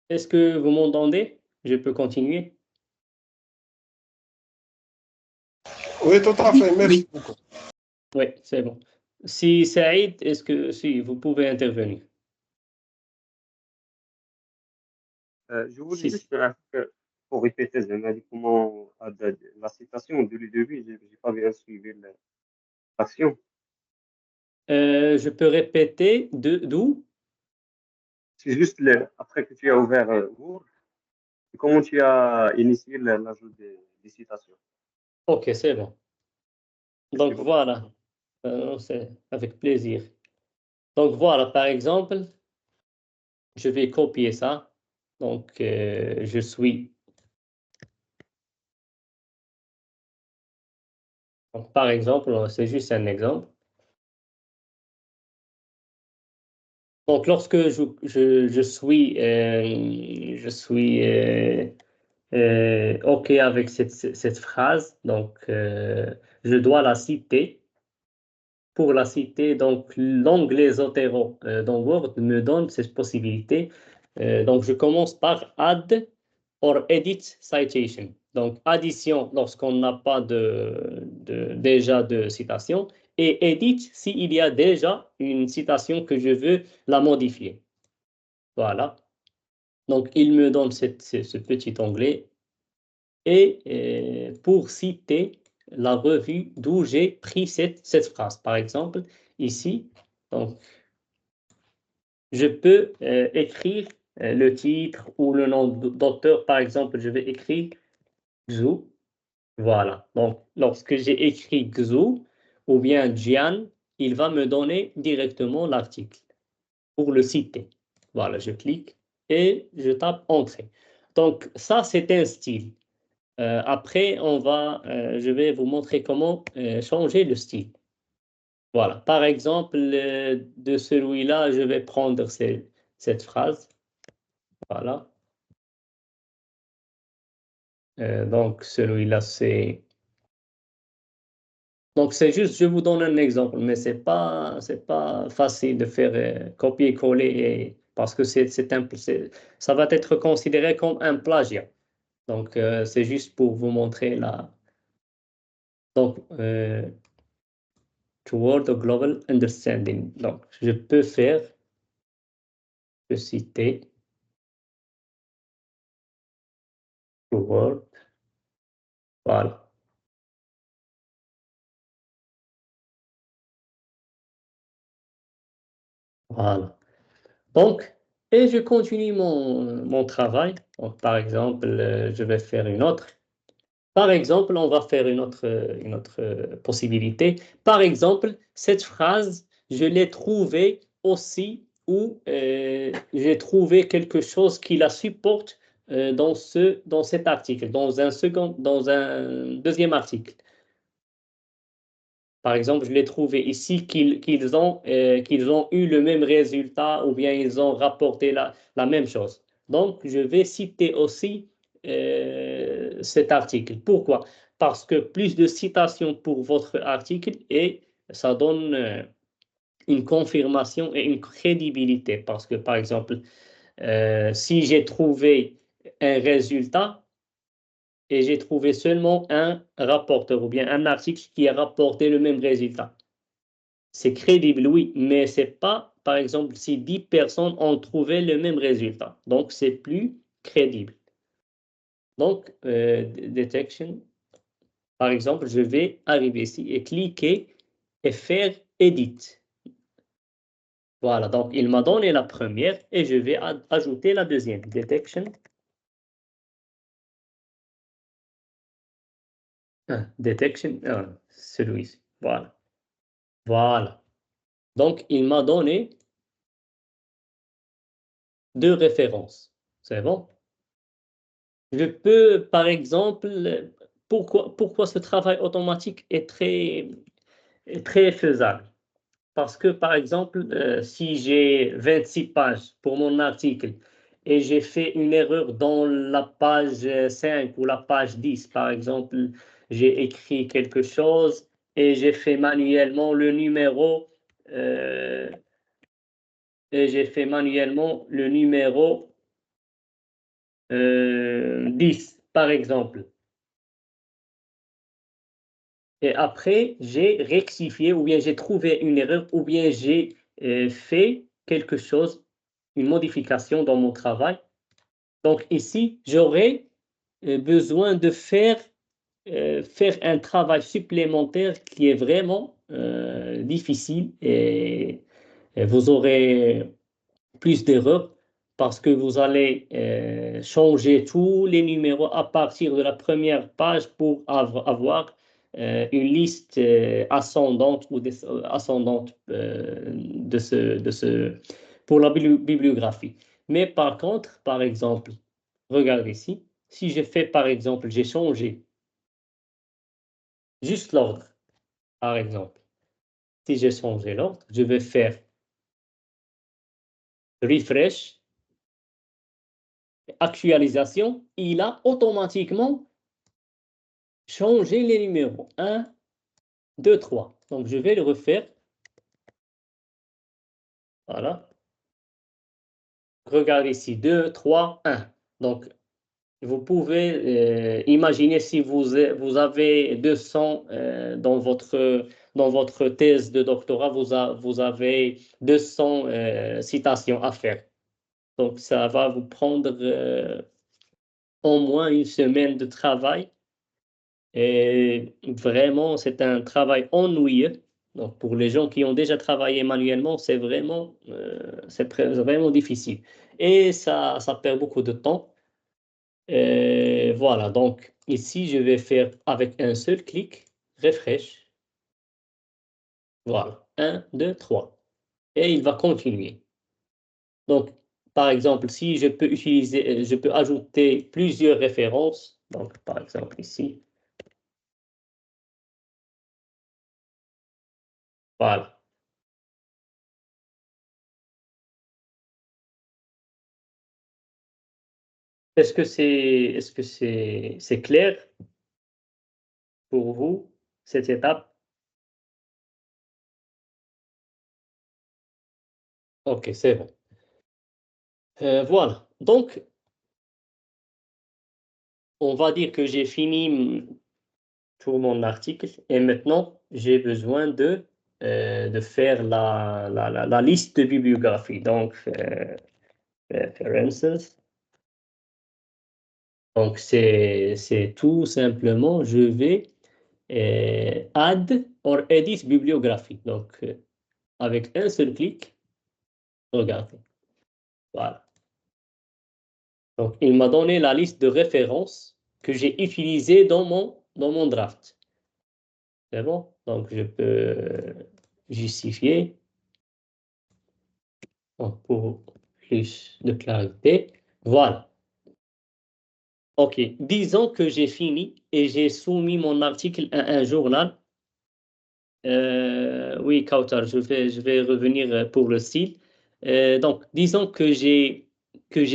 S1: Est-ce que vous m'entendez? Je peux continuer?
S4: Oui, tout à fait. Merci
S2: Oui.
S4: beaucoup.
S1: Oui, c'est bon. Si Saïd, est-ce que si vous pouvez intervenir?
S5: Je voulais
S1: Si.
S5: juste pour répéter comment la citation de le début, j'ai pas bien suivi l'action.
S1: Je peux répéter d'où?
S5: C'est juste après que tu as ouvert Word, comment tu as initié l'ajout des citations.
S1: Ok, c'est bon. Donc
S5: beaucoup.
S1: voilà, c'est avec plaisir. Donc voilà, par exemple, je vais copier ça. Donc je suis. Donc, par exemple, c'est juste un exemple. Donc lorsque je suis OK avec cette phrase, donc je dois la citer. Pour la citer, donc l'onglet Zotero dans Word me donne cette possibilité. Donc je commence par add or edit citation. Donc addition lorsqu'on n'a pas déjà de citation et edit s'il y a déjà une citation que je veux la modifier. Voilà. Donc il me donne ce petit onglet et pour citer la revue d'où j'ai pris cette phrase. Par exemple, ici, donc, je peux écrire le titre ou le nom d'auteur. Par exemple, je vais écrire Xu. Voilà. Donc, lorsque j'ai écrit Xu ou bien Jian, il va me donner directement l'article pour le citer. Voilà, je clique et je tape Entrée. Donc, ça, c'est un style. Après, je vais vous montrer comment changer le style. Voilà. Par exemple, de celui-là, je vais prendre cette phrase. Voilà. Donc, celui-là, c'est... Donc, c'est juste, je vous donne un exemple, mais c'est pas facile de faire copier-coller parce que ça va être considéré comme un plagiat. Donc, c'est juste pour vous montrer la... Donc, toward a global understanding. Donc, je peux citer toward, voilà. Voilà. Donc, et je continue mon travail. Donc, par exemple, je vais faire une autre. Par exemple, on va faire une autre possibilité. Par exemple, cette phrase, je l'ai trouvée aussi où j'ai trouvé quelque chose qui la supporte dans cet article, dans un deuxième article. Par exemple, je l'ai trouvé ici qu'ils ont eu le même résultat ou bien ils ont rapporté la même chose. Donc, je vais citer aussi cet article. Pourquoi? Parce que plus de citations pour votre article et ça donne une confirmation et une crédibilité. Parce que, par exemple, si j'ai trouvé un résultat, et j'ai trouvé seulement un rapporteur ou bien un article qui a rapporté le même résultat. C'est crédible, oui, mais c'est pas, par exemple, si 10 personnes ont trouvé le même résultat. Donc, c'est plus crédible. Donc, detection, par exemple, je vais arriver ici et cliquer et faire edit. Voilà, donc il m'a donné la première et je vais ajouter la deuxième. Detection. Detection, celui-ci. Voilà. Voilà. Donc, il m'a donné deux références. C'est bon? Je peux, par exemple, pourquoi ce travail automatique est très faisable? Parce que, par exemple, si j'ai 26 pages pour mon article et j'ai fait une erreur dans la page 5 ou la page 10, par exemple, j'ai écrit quelque chose et j'ai fait manuellement le numéro 10, par exemple. Et après, j'ai rectifié, ou bien j'ai trouvé une erreur, ou bien j'ai fait quelque chose, une modification dans mon travail. Donc ici, j'aurais besoin de faire un travail supplémentaire qui est vraiment difficile et vous aurez plus d'erreurs parce que vous allez changer tous les numéros à partir de la première page pour avoir une liste ascendante ou ascendante pour la bibliographie. Mais par contre, par exemple, regardez ici, si j'ai fait par exemple, j'ai changé juste l'ordre, par exemple. Si j'ai changé l'ordre, je vais faire refresh, actualisation, il a automatiquement changé les numéros. 1, 2, 3. Donc, je vais le refaire. Voilà. Regardez ici, 2, 3, 1. Donc, vous pouvez imaginer si vous avez 200 dans votre thèse de doctorat, vous avez 200 citations à faire. Donc, ça va vous prendre au moins une semaine de travail. Et vraiment, c'est un travail ennuyeux. Donc, pour les gens qui ont déjà travaillé manuellement, c'est vraiment difficile. Et ça perd beaucoup de temps. Et voilà, donc ici, je vais faire avec un seul clic, refresh. Voilà, 1, 2, 3. Et il va continuer. Donc, par exemple, si je peux ajouter plusieurs références. Donc, par exemple, ici. Voilà. Est-ce que c'est clair pour vous, cette étape? OK, c'est bon. Voilà. Donc, on va dire que j'ai fini tout mon article et maintenant, j'ai besoin de faire la liste de bibliographie. Donc, references. Donc, c'est tout simplement, je vais add or edit bibliographie. Donc, avec un seul clic, regardez. Voilà. Donc, il m'a donné la liste de références que j'ai utilisées dans mon draft. C'est bon? Donc, je peux justifier pour plus de clarité. Voilà. OK. Disons que j'ai fini et j'ai soumis mon article à un journal. Oui, Kautar, je vais revenir pour le style. Donc, disons que j'ai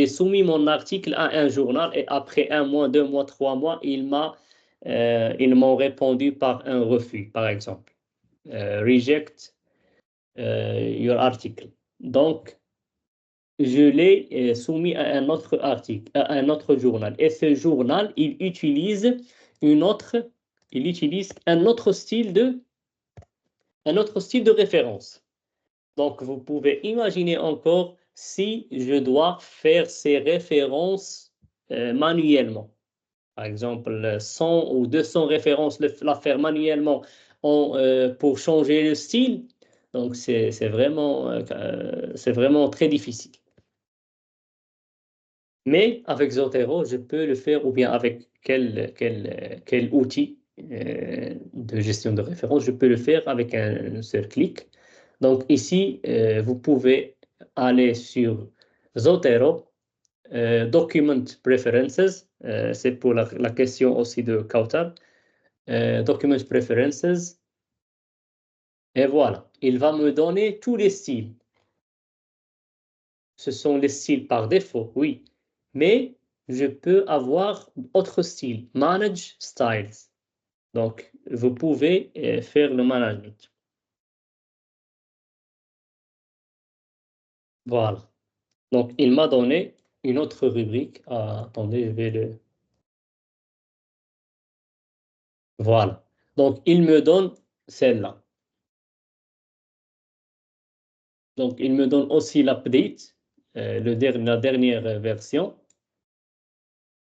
S1: soumis mon article à un journal et après 1 mois, 2 mois, 3 mois, ils m'ont répondu par un refus, par exemple. Reject your article. Donc, je l'ai soumis à un autre article, à un autre journal. Et ce journal, il utilise un autre style de référence. Donc, vous pouvez imaginer encore si je dois faire ces références manuellement. Par exemple, 100 ou 200 références, la faire manuellement pour changer le style. Donc, c'est vraiment très difficile. Mais avec Zotero, je peux le faire, ou bien avec quel outil de gestion de référence, je peux le faire avec un seul clic. Donc ici, vous pouvez aller sur Zotero, Document Preferences, c'est pour la question aussi de Kautar, Document Preferences, et voilà, il va me donner tous les styles. Ce sont les styles par défaut, oui, mais je peux avoir autre style, Manage Styles. Donc, vous pouvez faire le management. Voilà. Donc, il m'a donné une autre rubrique. Ah, attendez, je vais le... Voilà. Donc, il me donne celle-là. Donc, il me donne aussi l'update, la dernière version,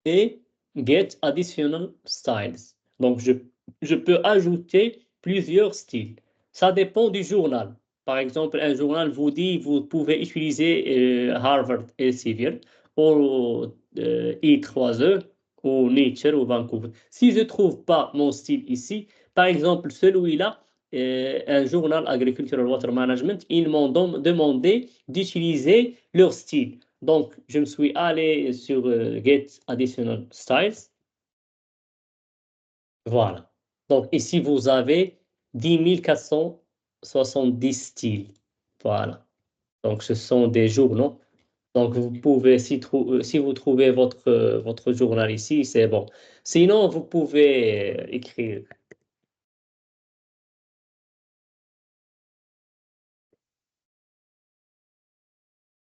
S1: et get additional styles. Donc, je peux ajouter plusieurs styles. Ça dépend du journal. Par exemple, un journal vous dit vous pouvez utiliser Harvard Elsevier ou I3E ou Nature ou Vancouver. Si je ne trouve pas mon style ici, par exemple, celui-là, un journal Agricultural Water Management, ils m'ont demandé d'utiliser leur style. Donc, je me suis allé sur Get Additional Styles. Voilà. Donc, ici, vous avez 10 470 styles. Voilà. Donc, ce sont des journaux. Donc, vous pouvez, si vous trouvez votre journal ici, c'est bon. Sinon, vous pouvez écrire.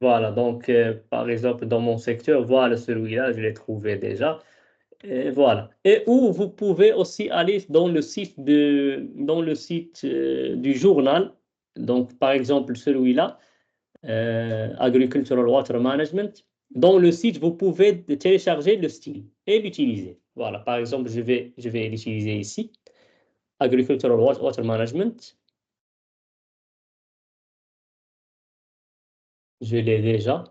S1: Voilà. Donc, par exemple, dans mon secteur, voilà celui-là, je l'ai trouvé déjà. Et voilà. Et où vous pouvez aussi aller dans le site, du journal. Donc, par exemple, celui-là, Agricultural Water Management. Dans le site, vous pouvez télécharger le style et l'utiliser. Voilà. Par exemple, je vais l'utiliser ici. Agricultural Water Management. Je l'ai déjà.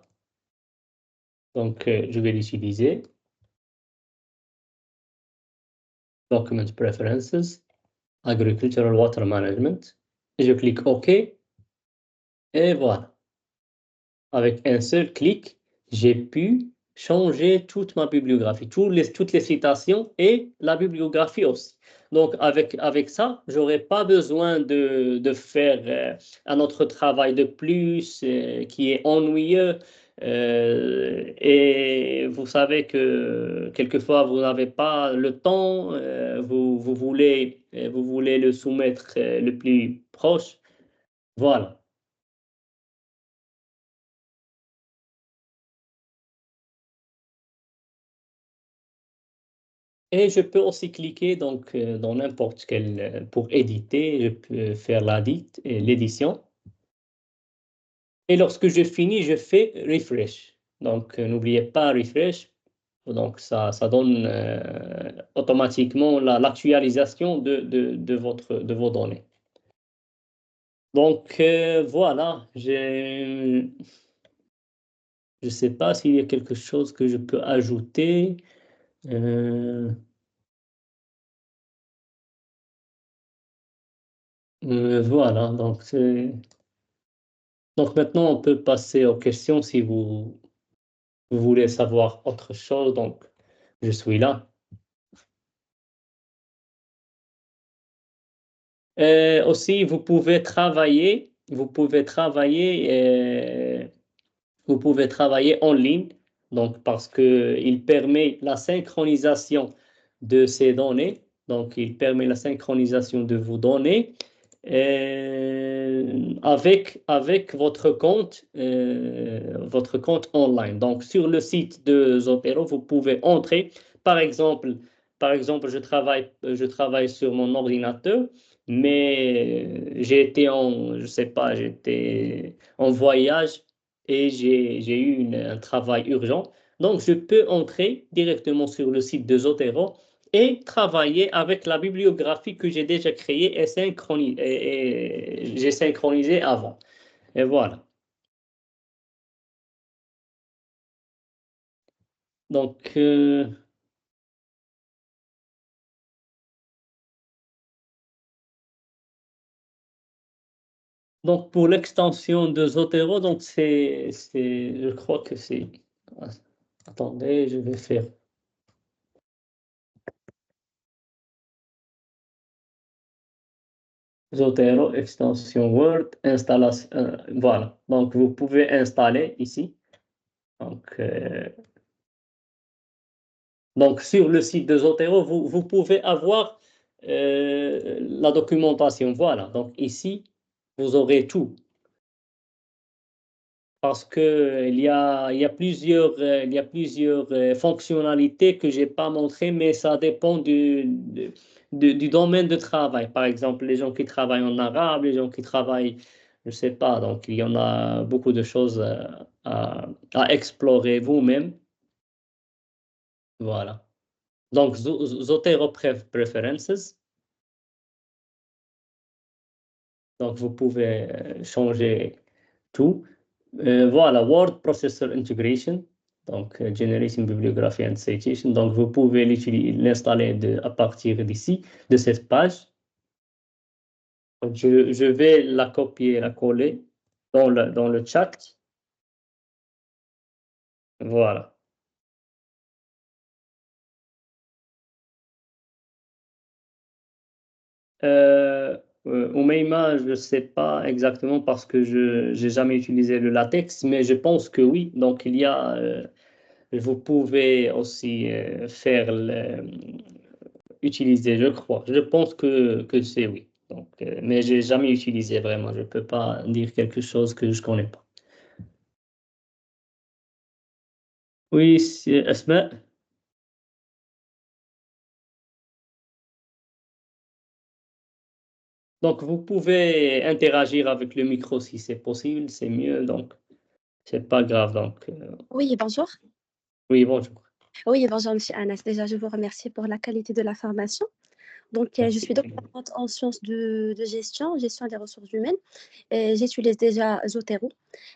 S1: Donc, je vais l'utiliser. Document Preferences. Agricultural Water Management. Je clique OK. Et voilà. Avec un seul clic, j'ai pu changer toute ma bibliographie, toutes les citations et la bibliographie aussi. Donc, avec ça, je n'aurai pas besoin de faire un autre travail de plus qui est ennuyeux. Et vous savez que quelquefois, vous n'avez pas le temps, vous voulez le soumettre le plus proche. Voilà. Et je peux aussi cliquer donc, dans n'importe quel, pour éditer, je peux faire l'édition. Et lorsque je finis, je fais refresh. Donc, n'oubliez pas refresh. Donc, ça donne automatiquement l'actualisation de vos données. Donc, voilà. Je ne sais pas s'il y a quelque chose que je peux ajouter. Voilà, donc maintenant on peut passer aux questions si vous voulez savoir autre chose, donc je suis là. Aussi, vous pouvez travailler en ligne, donc parce que il permet la synchronisation de ces données, donc il permet la synchronisation de vos données avec votre compte online. Donc sur le site de Zotero, vous pouvez entrer, par exemple, je travaille sur mon ordinateur, mais j'étais en voyage et j'ai eu un travail urgent. Donc, je peux entrer directement sur le site de Zotero et travailler avec la bibliographie que j'ai déjà créée et j'ai synchronisé avant. Et voilà. Donc, pour l'extension de Zotero, donc je crois que c'est... Attendez, je vais faire... Zotero, extension Word, installation, voilà. Donc, vous pouvez installer ici. Donc sur le site de Zotero, vous pouvez avoir la documentation. Voilà, donc ici, vous aurez tout. Parce que il y a plusieurs fonctionnalités que j'ai pas montrées, mais ça dépend du domaine de travail. Par exemple, les gens qui travaillent en arabe, les gens qui travaillent, je sais pas, donc il y en a beaucoup de choses à explorer vous-même. Voilà. Donc, Zotero Preferences. Donc, vous pouvez changer tout. Voilà, Word Processor Integration, donc Generating Bibliography and Citation. Donc, vous pouvez l'installer à partir d'ici, de cette page. Donc, je vais la copier et la coller dans le chat. Voilà. Umeima, je ne sais pas exactement parce que je n'ai jamais utilisé le latex, mais je pense que oui. Donc, il y a, vous pouvez aussi utiliser, je crois. Je pense que c'est oui. Donc, mais je n'ai jamais utilisé vraiment. Je ne peux pas dire quelque chose que je ne connais pas. Oui, Asma. Donc, vous pouvez interagir avec le micro si c'est possible, c'est mieux. Donc, c'est pas grave. Donc,
S6: Oui, bonjour.
S1: oui, bonjour.
S6: Oui, bonjour, Monsieur Anas. Déjà, je vous remercie pour la qualité de la formation. Donc, je
S1: Merci.
S6: suis doctorante en sciences de gestion des ressources humaines. J'utilise déjà Zotero.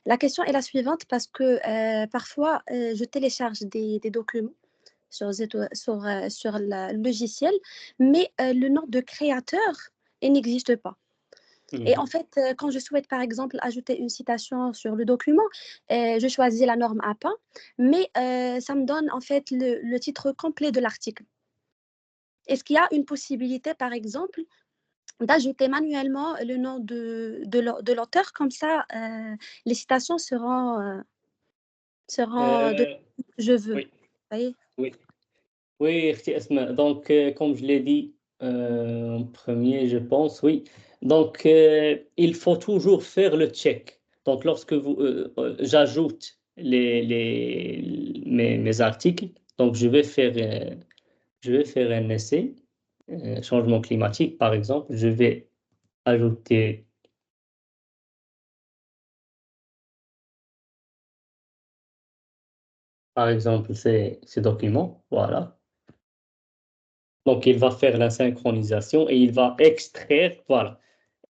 S6: La question est la suivante parce que parfois, je télécharge des documents sur le logiciel, mais le nom de créateur, il n'existe pas. Et en fait, quand je souhaite, par exemple, ajouter une citation sur le document, je choisis la norme APA, mais ça me donne en fait le titre complet de l'article. Est-ce qu'il y a une possibilité, par exemple, d'ajouter manuellement le nom de l'auteur, comme ça, les citations seront de je veux.
S1: Oui,
S6: Vous voyez?
S1: oui. Oui, Ekhti Asma. Donc, comme je l'ai dit en premier, je pense, oui. Donc, il faut toujours faire le check. Donc, lorsque j'ajoute mes articles, donc je vais faire un essai, changement climatique, par exemple. Je vais ajouter, par exemple, ces documents. Voilà. Donc, il va faire la synchronisation et il va extraire, voilà.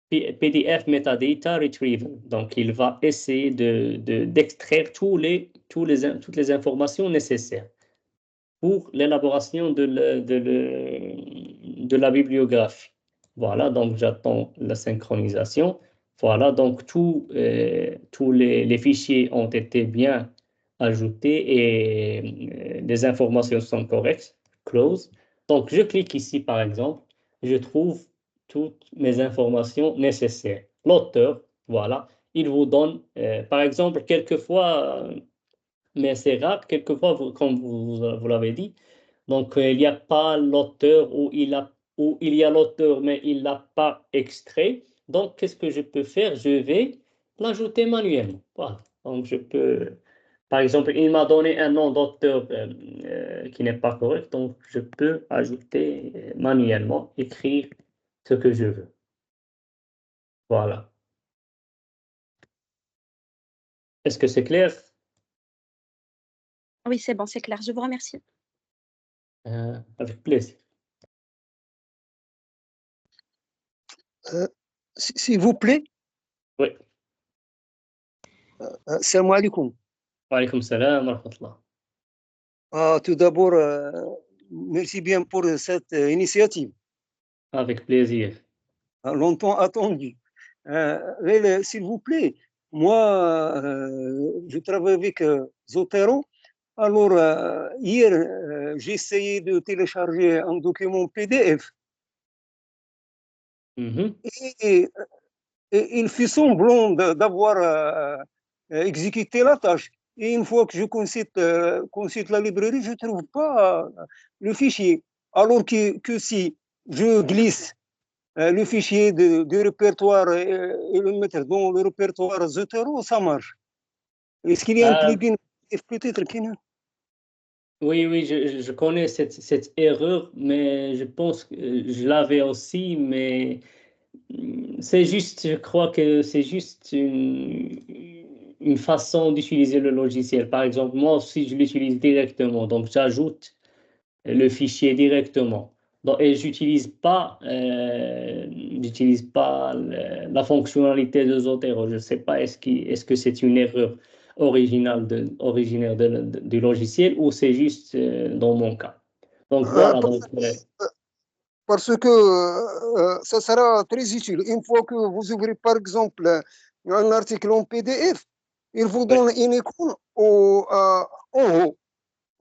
S1: PDF Metadata Retrieval. Donc, il va essayer d'extraire toutes les informations nécessaires pour l'élaboration de la bibliographie. Voilà, donc j'attends la synchronisation. Voilà, donc tous les fichiers ont été bien ajoutés et les informations sont correctes. Close. Donc, je clique ici, par exemple, je trouve toutes mes informations nécessaires. L'auteur, voilà, il vous donne, par exemple, quelquefois, mais c'est rare, quelquefois, comme vous l'avez dit, donc il n'y a pas l'auteur ou il y a l'auteur, mais il l'a pas extrait. Donc, qu'est-ce que je peux faire? Je vais l'ajouter manuellement. Voilà. Donc, je peux, par exemple, il m'a donné un nom d'auteur qui n'est pas correct, donc je peux ajouter manuellement, écrire ce que je veux. Voilà. Est-ce que c'est clair?
S6: Oui, c'est bon, c'est clair. Je vous remercie.
S1: Avec plaisir.
S7: S'il vous plaît.
S1: Oui.
S7: Salam alaikum.
S1: Wa alaykoum salam wa rahmatullah.
S7: Tout d'abord, merci bien pour cette initiative.
S1: Avec plaisir.
S7: Longtemps attendu. S'il vous plaît, moi, je travaille avec Zotero. Alors, hier, j'ai essayé de télécharger un document PDF. Et il fait semblant d'avoir exécuté la tâche. Et une fois que je consulte la librairie, je ne trouve pas le fichier. Alors que si je glisse le fichier de répertoire et le mettre dans le répertoire Zotero, ça marche. Est-ce qu'il y a un plugin peut-être qui n'a?
S1: Oui, oui, je connais cette erreur, mais je pense que je l'avais aussi, mais c'est juste, je crois que c'est juste une façon d'utiliser le logiciel. Par exemple, moi aussi, je l'utilise directement, donc j'ajoute le fichier directement. Donc, et j'utilise pas la fonctionnalité de Zotero. Je ne sais pas est-ce que c'est une erreur originaire du logiciel ou c'est juste dans mon cas. Donc voilà. Donc,
S7: Parce que ça sera très utile. Une fois que vous ouvrez, par exemple, un article en PDF, il vous donne une icône en haut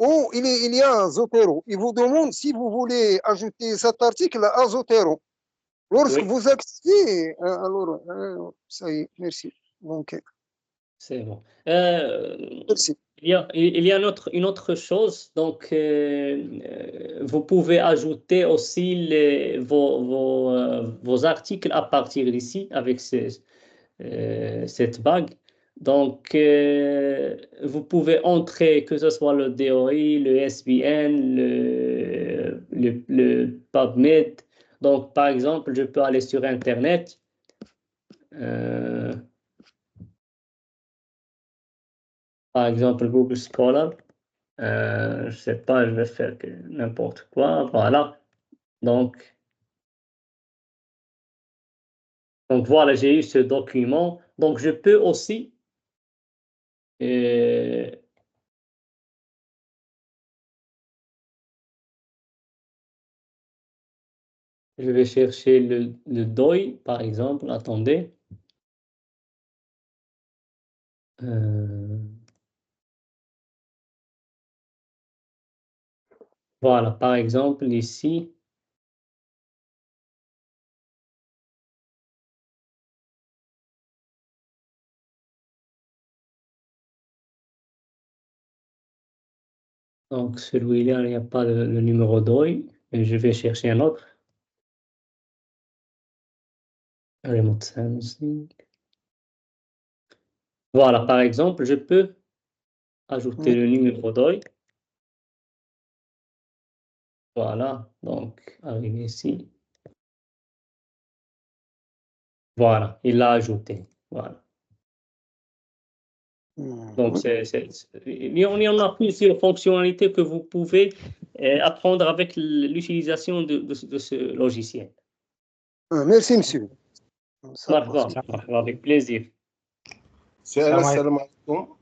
S7: où il y a Zotero. Il vous demande si vous voulez ajouter cet article à Zotero. Lorsque vous activez, alors, ça y est, merci. Donc,
S1: c'est bon.
S7: merci.
S1: Il y a une autre chose. Donc, vous pouvez ajouter aussi vos articles à partir d'ici avec cette bague. Donc, vous pouvez entrer que ce soit le DOI, le SBN, le PubMed. Donc, par exemple, je peux aller sur Internet. Par exemple, Google Scholar. Je sais pas, je vais faire n'importe quoi. Voilà. Donc voilà, j'ai eu ce document. Donc, je peux aussi je vais chercher le DOI, par exemple. Attendez. Voilà, par exemple, ici. Donc, celui-là, il n'y a pas le numéro DOI. Et je vais chercher un autre. Remote sensing. Voilà, par exemple, je peux ajouter le numéro DOI. Voilà, donc, arrivé ici. Voilà, il l'a ajouté. Voilà. Donc, il y en a plusieurs fonctionnalités que vous pouvez apprendre avec l'utilisation de ce logiciel.
S7: Merci, monsieur.
S1: Marhaba, avec plaisir.
S4: Salam alaikum.